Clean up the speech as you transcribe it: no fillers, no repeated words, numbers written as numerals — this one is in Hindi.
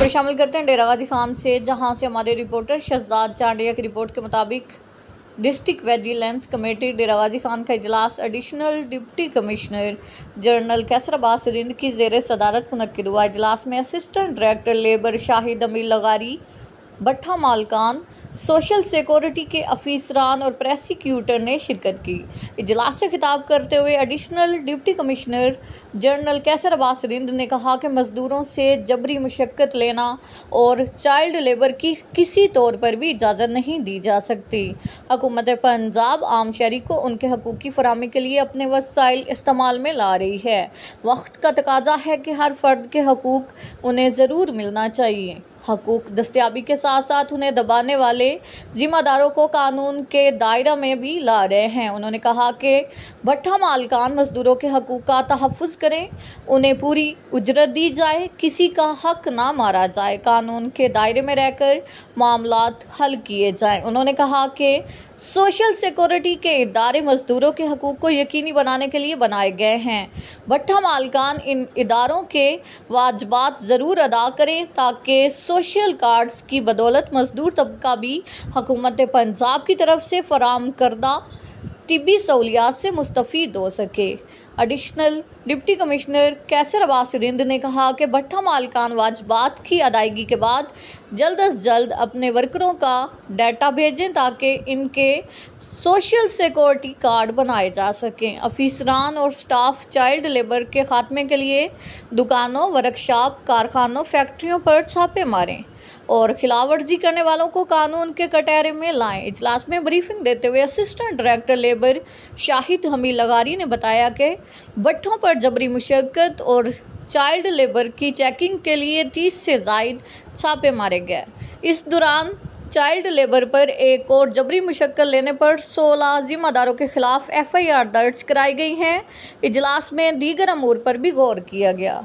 खबर शामिल करते हैं डेरा गाजी खान से, जहां से हमारे रिपोर्टर शहजाद चांडिया की रिपोर्ट के मुताबिक district vigilance committee Dera Ghazi Khan का इजलास additional deputy commissioner general Qaiser Abbas Rind की ज़ेर सदारत मुनक्किद हुआ। इजलास में assistant director labour Shahid Hamid Lagari, भट्ठा मालकान, सोशल सिक्योरिटी के अफीसरान और प्रोसिक्यूटर ने शिरकत की। इजलास से खिताब करते हुए additional deputy commissioner general Qaiser Abbas Rind ने कहा कि मजदूरों से जबरी मुशक्कत लेना और चाइल्ड लेबर की किसी तौर पर भी इजाज़त नहीं दी जा सकती। हुकूमत पंजाब आम शहरी को उनके हकूक़ की फराहमी के लिए अपने वसाइल इस्तेमाल में ला रही है। वक्त का तकाजा है कि हर फर्द के हकूक़ उन्हें ज़रूर मिलना चाहिए। हकूक़ दस्तयाबी के साथ साथ उन्हें दबाने वाले जिम्मेदारों को कानून के दायरा में भी ला रहे हैं। उन्होंने कहा कि भट्ठा मालकान मजदूरों के हकूक़ का तहफ़्फ़ुज़ करें, उन्हें पूरी उजरत दी जाए, किसी का हक ना मारा जाए, कानून के दायरे में रहकर मामलात हल किए जाएं। उन्होंने कहा कि सोशल सिक्योरिटी के इदारे मजदूरों के हकूक़ को यकीनी बनाने के लिए बनाए गए हैं। भट्ठा मालकान इन इदारों के वाजिबात ज़रूर अदा करें ताकि सोशल कार्ड्स की बदौलत मजदूर तबका भी हुकूमत पंजाब की तरफ से फराहम करदा तिब्बी सहूलियात से मुस्तफ़ीद हो सके। एडिशनल डिप्टी कमिश्नर कैसर अब्बास रिंद ने कहा कि भट्ठा मालकान वाजिबात की अदायगी के बाद जल्द अज जल्द अपने वर्करों का डाटा भेजें ताकि इनके सोशल सिक्योरिटी कार्ड बनाए जा सकें। अफीसरान और स्टाफ चाइल्ड लेबर के खात्मे के लिए दुकानों, वर्कशॉप, कारखानों, फैक्ट्रियों पर छापे मारें और खिलाफ वर्जी करने वालों को कानून के कटहरे में लाएं। इजलास में ब्रीफिंग देते हुए assistant director labour Shahid Hamid Lagari ने बताया कि भट्ठों पर जबरी मुशक्कत और चाइल्ड लेबर की चेकिंग के लिए 30 से ज़ायद छापे मारे गए। इस दौरान चाइल्ड लेबर पर एक और जबरी मुशक्कत लेने पर 16 जिम्मेदारों के खिलाफ FIR दर्ज कराई गई हैं। इजलास में दीगर अमूर पर भी गौर किया गया।